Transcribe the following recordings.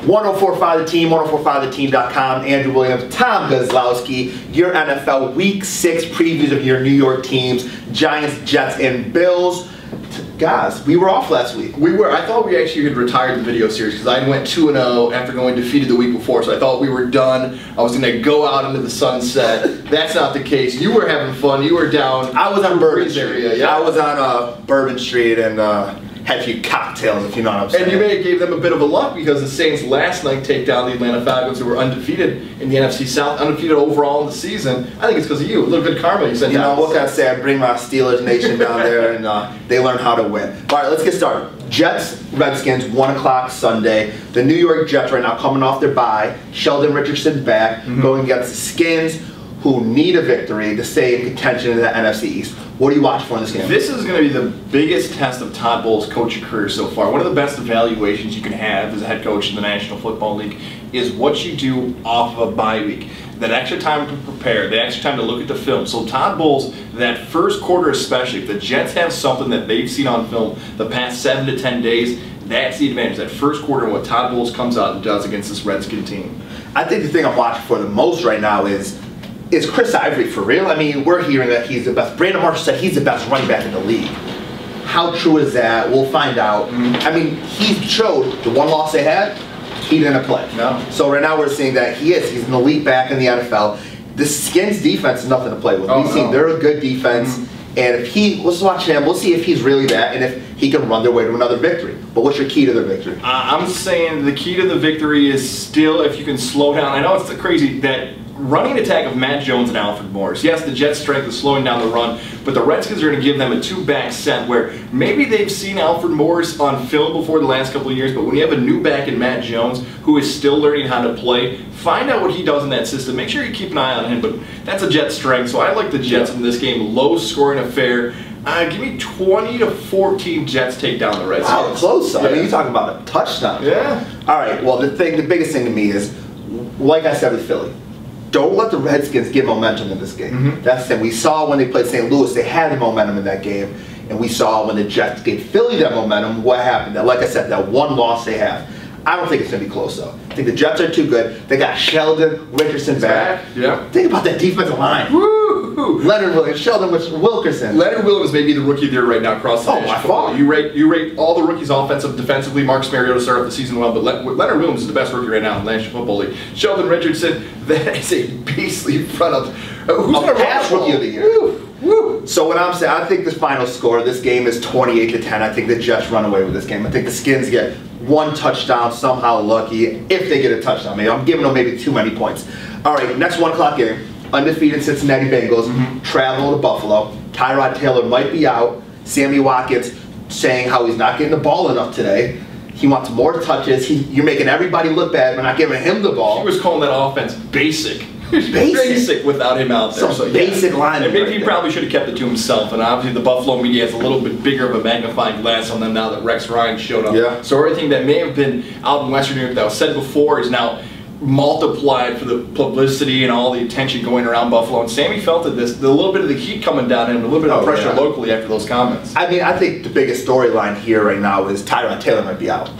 1045 The Team, 1045theteam.com, Andrew Williams, Tom Gozlowski, your NFL Week 6 previews of your New York teams, Giants, Jets, and Bills. Guys, we were off last week. We were. I thought we actually had retired the video series because I went 2-0 after going defeated the week before, so I thought we were done. I was going to go out into the sunset. That's not the case. You were having fun. You were down. I was on Bourbon Street. Area. Yeah. I was on Bourbon Street and had a few cocktails, if you know what I'm saying. And you may have gave them a bit of a luck because the Saints last night take down the Atlanta Falcons, who were undefeated in the NFC South, undefeated overall in the season. I think it's because of you. A little good karma you sent down. You know, what can I say? I bring my Steelers Nation down there, and they learn how to win. All right, let's get started. Jets, Redskins, 1 o'clock Sunday. The New York Jets right now coming off their bye. Sheldon Richardson back, going against the Skins, who need a victory to stay in contention in the NFC East. What do you watch for in this game? This is going to be the biggest test of Todd Bowles' coaching career so far. One of the best evaluations you can have as a head coach in the National Football League is what you do off of a bye week. That extra time to prepare, the extra time to look at the film. So Todd Bowles, that first quarter especially, if the Jets have something that they've seen on film the past 7 to 10 days, that's the advantage. That first quarter and what Todd Bowles comes out and does against this Redskin team. I think the thing I'm watching for the most right now is Chris Ivory for real? I mean, we're hearing that he's the best. Brandon Marshall said he's the best running back in the league. How true is that? We'll find out. I mean, he showed the one loss they had, he didn't play. No. So right now we're seeing that he's an elite back in the NFL. The Skins defense is nothing to play with. We've seen they're a good defense. And if let's watch him, we'll see if he's really that and if he can run their way to another victory. But what's your key to their victory? I'm saying the key to the victory is still if you can slow down. I know it's crazy that running attack of Matt Jones and Alfred Morris. Yes, the Jets' strength is slowing down the run, but the Redskins are going to give them a two-back set where maybe they've seen Alfred Morris on film before the last couple of years, but when you have a new back in Matt Jones who is still learning how to play, find out what he does in that system. Make sure you keep an eye on him, but that's a Jets' strength, so I like the Jets in this game. Low-scoring affair. Give me 20-14 Jets take down the Redskins. Wow, close. Yeah. I mean, you're talking about a touchdown. Yeah. All right, well, the biggest thing to me is, like I said with Philly, don't let the Redskins get momentum in this game. That's the thing. We saw when they played St. Louis, they had the momentum in that game. And we saw when the Jets gave Philly that momentum, what happened. Like I said, that one loss they have. I don't think it's going to be close, though. I think the Jets are too good. They got Sheldon Richardson back. Yeah. Think about that defensive line. Woo! Leonard Williams, Sheldon Wilkerson. Leonard Williams may be the rookie there right now across the by far. You rate all the rookies offensive, defensively. Marcus Mariota started off the season well, but Leonard Williams is the best rookie right now in the National Football League. Sheldon Richardson, that is a beastly front of who's going to pass rookie of the year. Woo. So what I'm saying, I think this final score, this game is 28-10. I think the Jets run away with this game. I think the Skins get one touchdown, somehow lucky, if they get a touchdown. Maybe I'm giving them maybe too many points. All right, next 1 o'clock game. Undefeated Cincinnati Bengals travel to Buffalo. Tyrod Taylor might be out. Sammy Watkins saying how he's not getting the ball enough today. He wants more touches. You're making everybody look bad by not giving him the ball. He was calling that offense basic. Basic without him out there. So basic line. And maybe he probably should have kept it to himself. And obviously the Buffalo media has a little bit bigger of a magnifying glass on them now that Rex Ryan showed up. Yeah. So everything that may have been out in Western New York that was said before is now multiplied for the publicity and all the attention going around Buffalo. And Sammy felt it, a little bit of the heat coming down him, a little bit of pressure locally after those comments. I mean, I think the biggest storyline here right now is Tyrod Taylor might be out.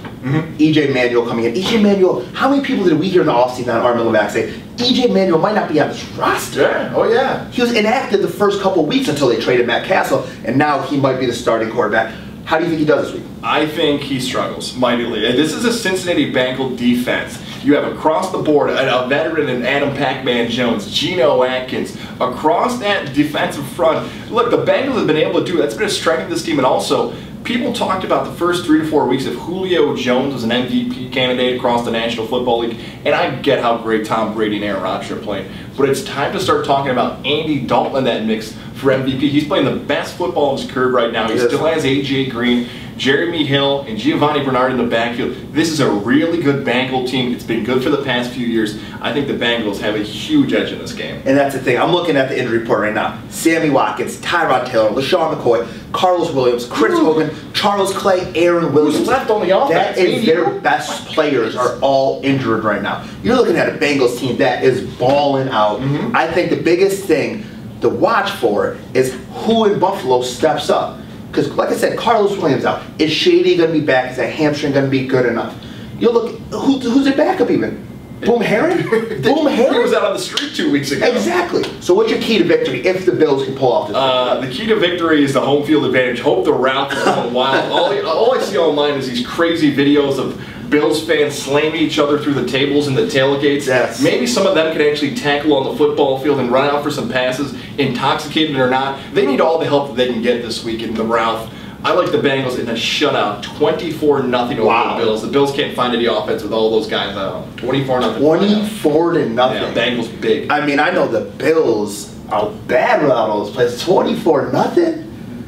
E.J. Manuel coming in. E.J. Manuel, how many people did we hear in the offseason on Armin Levac say, E.J. Manuel might not be on this roster? Yeah. Oh, yeah. He was inactive the first couple of weeks until they traded Matt Castle, and now he might be the starting quarterback. How do you think he does this week? I think he struggles mightily. This is a Cincinnati Bengal defense. You have across the board a veteran in Adam Pac-Man Jones, Geno Atkins. Across that defensive front, look, the Bengals have been able to do it. That's been a strength of this team. And also, people talked about the first 3 to 4 weeks if Julio Jones was an MVP candidate across the National Football League. And I get how great Tom Brady and Aaron Rodgers are playing. But it's time to start talking about Andy Dalton in that mix for MVP. He's playing the best football in his career right now. He still has A.J. Green, Jeremy Hill, and Giovanni Bernard in the backfield. This is a really good Bengal team. It's been good for the past few years. I think the Bengals have a huge edge in this game. And that's the thing. I'm looking at the injury report right now. Sammy Watkins, Tyrod Taylor, LaShawn McCoy, Carlos Williams, Chris Hogan, Charles Clay, Aaron Williams. Who's left on the offense? That is their best players are all injured right now. You're looking at a Bengals team that is balling out. I think the biggest thing to watch for is who in Buffalo steps up. Because, like I said, Carlos Williams out. Is Shady going to be back? Is that hamstring going to be good enough? You look, who's their backup even? Boom Herron? Boom Herron? He was out on the street 2 weeks ago. Exactly. So what's your key to victory if the Bills can pull off this? The key to victory is the home field advantage. Hope the route is going wild. All I see online is these crazy videos of Bills fans slamming each other through the tables and the tailgates. Yes. Maybe some of them can actually tackle on the football field and run out for some passes, intoxicated or not. They need all the help that they can get this week in the route. I like the Bengals in a shutout, 24-0 over the Bills. The Bills can't find any offense with all those guys out. 24-0. 24-0. Yeah, Bengals big. I mean, I know the Bills are bad without all those players. 24-0.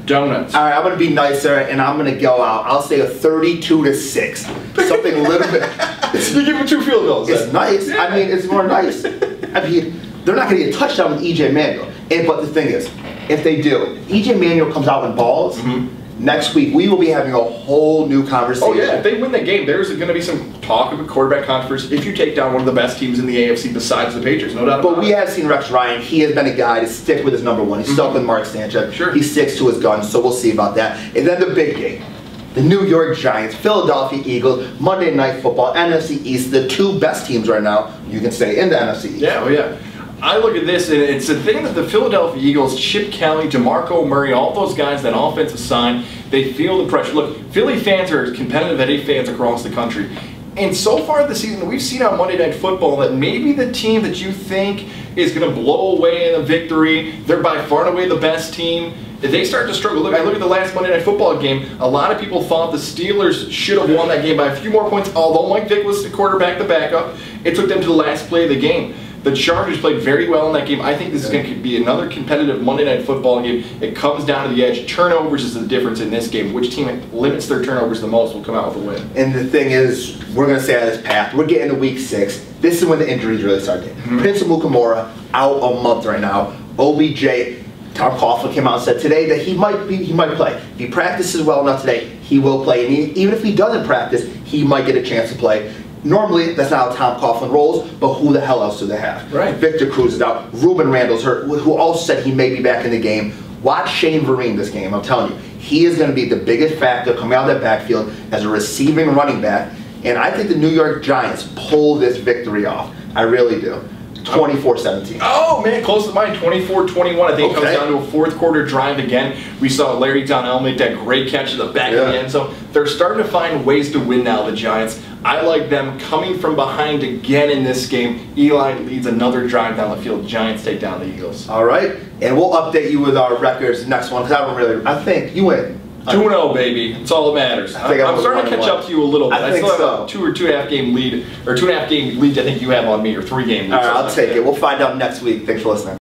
Donuts. All right, I'm gonna be nicer and I'm gonna go out. I'll say a 32-6. Something a little bit. You give them 2 field goals. It's nice. Yeah. I mean, it's more nice. I mean, they're not gonna get a touchdown with E.J. Manuel. But the thing is, if they do, E.J. Manuel comes out and balls. Next week, we will be having a whole new conversation. Oh yeah, if they win the game, there's going to be some talk of a quarterback controversy if you take down one of the best teams in the AFC besides the Patriots, no doubt about it. But we have seen Rex Ryan. He has been a guy to stick with his number one. He's stuck with Mark Sanchez. Sure. He sticks to his guns, so we'll see about that. And then the big game. The New York Giants, Philadelphia Eagles, Monday Night Football, NFC East, the 2 best teams right now, you can say, in the NFC East. Yeah, oh yeah. I look at this, and it's a thing that the Philadelphia Eagles, Chip Kelly, DeMarco Murray, all those guys, that offensive side, they feel the pressure. Look, Philly fans are as competitive as any fans across the country. And so far this season, we've seen on Monday Night Football that maybe the team that you think is going to blow away in a victory, they're by far and away the best team. If they start to struggle, look, I look at the last Monday Night Football game, a lot of people thought the Steelers should have won that game by a few more points, although Mike Vick was the quarterback, the backup. It took them to the last play of the game. The Chargers played very well in that game. I think this is going to be another competitive Monday Night Football game. It comes down to the edge. Turnovers is the difference in this game. Which team limits their turnovers the most will come out with a win. And the thing is, we're going to stay on this path. We're getting to week 6. This is when the injuries really start getting. Prince Amukamara out a month right now. OBJ, Tom Coughlin came out and said today that he might play. If he practices well enough today, he will play. And even if he doesn't practice, he might get a chance to play. Normally, that's not how Tom Coughlin rolls, but who the hell else do they have? Right. Victor Cruz is out. Ruben Randall's hurt, who also said he may be back in the game. Watch Shane Vereen this game, I'm telling you. He is going to be the biggest factor coming out of that backfield as a receiving running back. And I think the New York Giants pull this victory off. I really do. 24-17. Oh man, close to mine, 24-21. I think it comes down to a 4th quarter drive again. We saw Larry Donnell make that great catch at the back of the end zone. They're starting to find ways to win now, the Giants. I like them coming from behind again in this game. Eli leads another drive down the field. Giants take down the Eagles. All right, and we'll update you with our records next one because I think you win. 2-0, baby. That's all that matters. I'm starting to catch up to you a little bit. I still have a 2 or 2.5 game lead, or 2.5 game lead I think you have on me, or 3 game lead. All right, I'll take it. We'll find out next week. Thanks for listening.